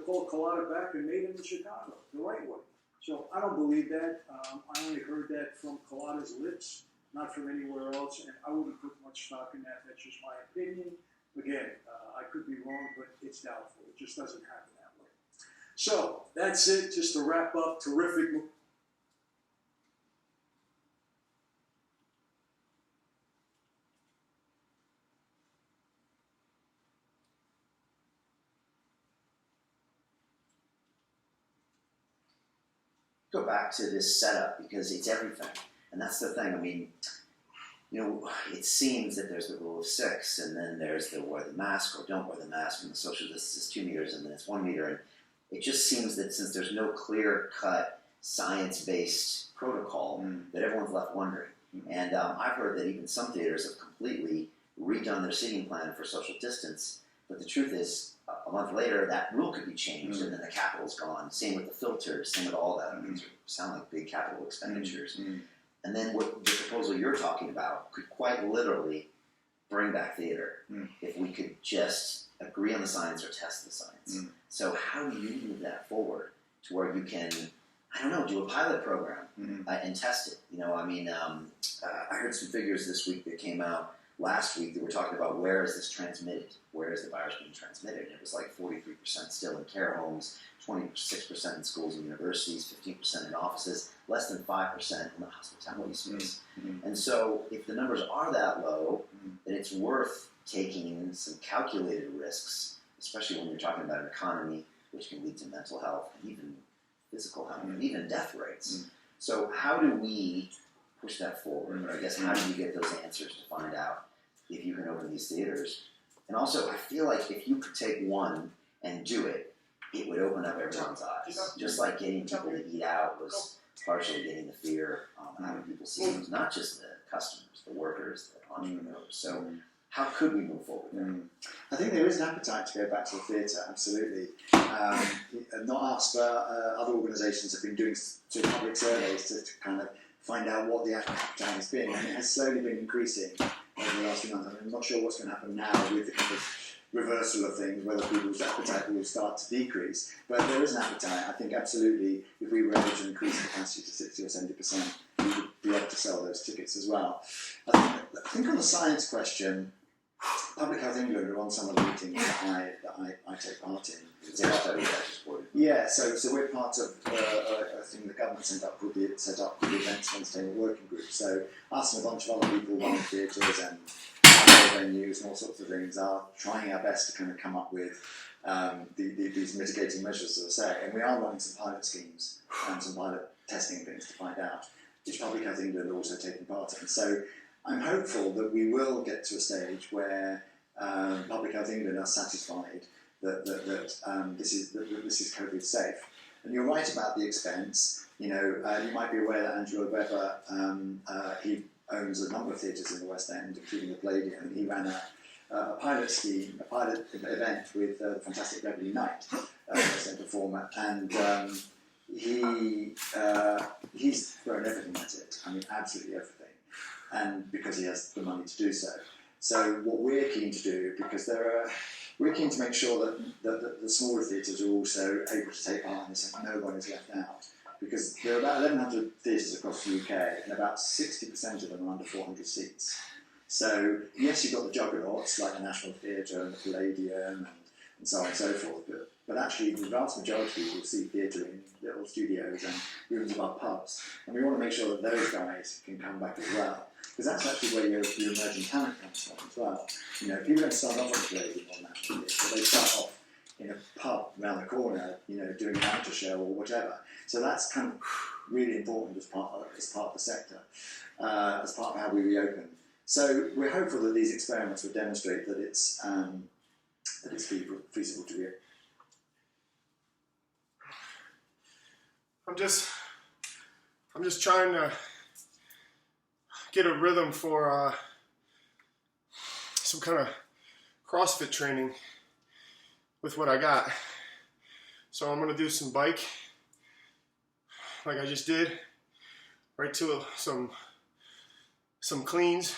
called Colada back and made them in Chicago the right way. So I don't believe that. I only heard that from Colada's lips, not from anywhere else, and I wouldn't put much stock in that. That's just my opinion. Again, I could be wrong, but it's doubtful. It just doesn't happen that way. So that's it. Just to wrap up, terrific. Go back to this setup because it's everything. And that's the thing. I mean, you know, it seems that there's the rule of 6, and then there's the wear the mask or don't wear the mask, and the social distance is 2 meters, and then it's 1 meter. And it just seems that since there's no clear-cut, science-based protocol, that everyone's left wondering. And I've heard that even some theaters have completely redone their seating plan for social distance. But the truth is, a month later, that rule could be changed, and then the capital's gone. Same with the filters, same with all that. These sound like big capital expenditures. And then what the proposal you're talking about could quite literally bring back theater if we could just agree on the science or test the science. So how do you move that forward to where you can, I don't know, do a pilot program and test it? You know, I mean, I heard some figures this week that came out last week that were talking about where is this transmitted? Where is the virus being transmitted? And it was like 43% still in care homes, 26% in schools and universities, 15% in offices, less than 5% in the hospitality space. And so if the numbers are that low, then it's worth taking some calculated risks, especially when you're talking about an economy, which can lead to mental health and even physical health and even death rates. So how do we push that forward? Or I guess how do you get those answers to find out if you can open these theaters? And also, I feel like if you could take one and do it, it would open up everyone's eyes. Just like getting people to eat out was partially getting the fear out of people's systems, not just the customers, the workers, the entrepreneurs. So how could we move forward there? I think there is an appetite to go back to the theatre, absolutely. Not us, but other organisations have been doing sort of public surveys to kind of find out what the appetite has been, and it has slowly been increasing over the last few months. I mean, I'm not sure what's going to happen now with the kind of reversal of things, whether people's appetite will start to decrease, but there is an appetite. I think absolutely, if we were able to increase the capacity to 60 or 70%, we would be able to sell those tickets as well. I think on the science question, Public Health England are on some of the meetings that I take part in. Yeah, so we're part of a thing the government set up called the Events and Entertainment Working Group. So us and a bunch of other people running theatres and venues and all sorts of things are trying our best to kind of come up with these mitigating measures, as I say. And we are running some pilot schemes and some pilot testing things to find out, which Public Health England are also taking part in. So I'm hopeful that we will get to a stage where Public Health England are satisfied that this is COVID safe. And you're right about the expense. You know, you might be aware that Angelo Weber, he owns a number of theatres in the West End, including the Palladium, and he ran a pilot scheme, a pilot event with the fantastic Beverly Knight, West End performer, and he's thrown everything at it. I mean, absolutely everything. And because he has the money to do so. So what we're keen to do, because we're keen to make sure that the smaller theatres are also able to take part in this and no one is left out. Because there are about 1,100 theatres across the UK and about 60% of them are under 400 seats. So yes, you've got the juggernauts like the National Theatre and the Palladium and so on and so forth, but actually the vast majority will see theatre in little studios and rooms above pubs. And we want to make sure that those guys can come back as well. Because that's actually where your emerging talent comes from as well. You know, people don't start off on Palladium or National Theatre, but they start off in a pub around the corner, you know, doing an amateur show or whatever. So that's kind of really important as part of the sector, as part of how we reopen. So we're hopeful that these experiments will demonstrate that it's feasible to reopen. I'm just trying to get a rhythm for some kind of CrossFit training with what I got. So I'm gonna do some bike, like I just did, right to some cleans,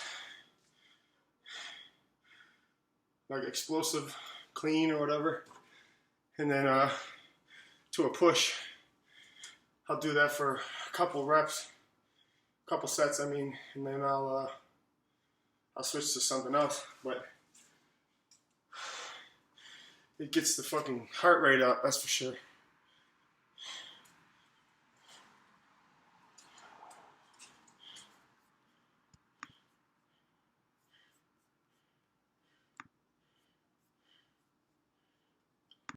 like explosive clean or whatever, and then to a push. I'll do that for a couple reps, a couple sets, I mean, and then I'll switch to something else. But it gets the fucking heart rate up, that's for sure.